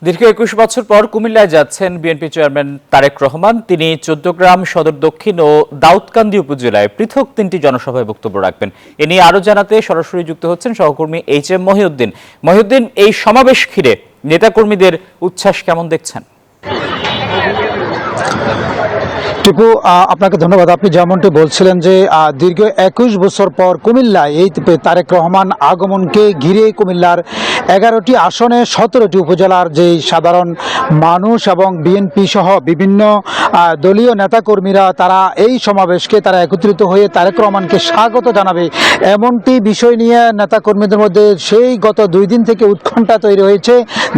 দীর্ঘ ২১ বছর পর কুমিল্লায় যাচ্ছেন বিএনপি চেয়ারম্যান তারেক রহমান। তিনি চৌদ্দগ্রাম, সদর দক্ষিণ ও দাউদকান্দি উপজেলায় পৃথক ৩টি জনসভায় বক্তব্য রাখবেন। এ নিয়ে আরও জানাতে সরাসরি যুক্ত হচ্ছেন সহকর্মী এইচ.এম. মহিউদ্দিন। মহিউদ্দিন, এই সমাবেশ ঘিরে নেতাকর্মীদের উচ্ছ্বাস কেমন দেখছেন? টিপু, আপনাকে ধন্যবাদ। আপনি যেমনটি বলছিলেন যে দীর্ঘ ২১ বছর পর কুমিল্লায় এই তারেক রহমান আগমনকে ঘিরে কুমিল্লার ১১টি আসনে ১৭টি উপজেলার যে সাধারণ মানুষ এবং বিএনপি সহ বিভিন্ন দলীয় নেতাকর্মীরা তারা এই সমাবেশকে তারা একত্রিত হয়ে তারেক রহমানকে স্বাগত জানাবে, এমনটি বিষয় নিয়ে নেতাকর্মীদের মধ্যে সেই গত ২ দিন থেকে উৎকণ্ঠা তৈরি হয়েছে,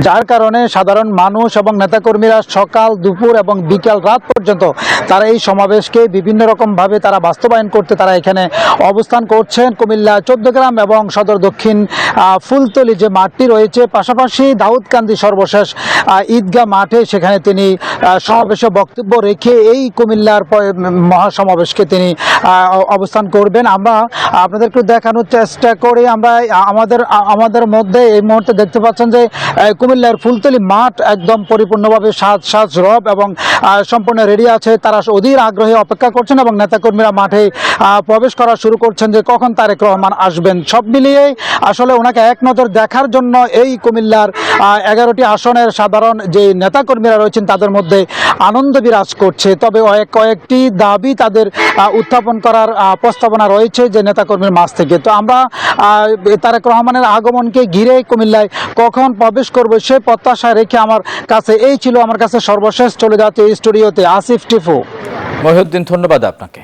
যার কারণে সাধারণ মানুষ এবং নেতাকর্মীরা সকাল, দুপুর এবং বিকাল, রাত পর্যন্ত তারা এই সমাবেশকে বিভিন্ন রকমভাবে তারা বাস্তবায়ন করতে তারা এখানে অবস্থান করছেন। কুমিল্লা চৌদ্দগ্রাম এবং সদর দক্ষিণ ফুলতলি যে মাঠটি রয়েছে, পাশাপাশি দাউদকান্দি সর্বশেষ ঈদগাহ মাঠে সেখানে তিনি সমাবেশে বক্তব্য রেখে এই কুমিল্লার মহাসমাবেশকে তিনি অবস্থান করবেন। আমরা আপনাদেরকে দেখানোর চেষ্টা করি। আমরা আমাদের মধ্যে এই মুহূর্তে দেখতে পাচ্ছেন যে কুমিল্লার ফুলতলি মাঠ একদম পরিপূর্ণভাবে সাজ রব এবং সম্পূর্ণ রেডি আছে। তারা অধীর আগ্রহে অপেক্ষা করছেন এবং নেতাকর্মীরা মাঠে প্রবেশ করা শুরু করছেন যে কখন তারেক রহমান আসবেন। সব মিলিয়ে আসলে ওনাকে এক নজর দেখার জন্য এই কুমিল্লার ১১টি আসনের সাধারণ যে নেতাকর্মীরা রয়েছেন তাদের মধ্যে আনন্দ বিরাজ করছে। তবে কয়েকটি দাবি তাদের উত্থাপন করার প্রস্তাবনা রয়েছে যে নেতাকর্মীর মাঝ থেকে। তো আমরা তারেক রহমানের আগমনকে ঘিরে কুমিল্লায় কখন প্রবেশ করবো সে প্রত্যাশা রেখে আমার কাছে সর্বশেষ চলে যাচ্ছে এই স্টুডিওতে আসিফ টিপু। মহিউদ্দিন, ধন্যবাদ আপনাকে।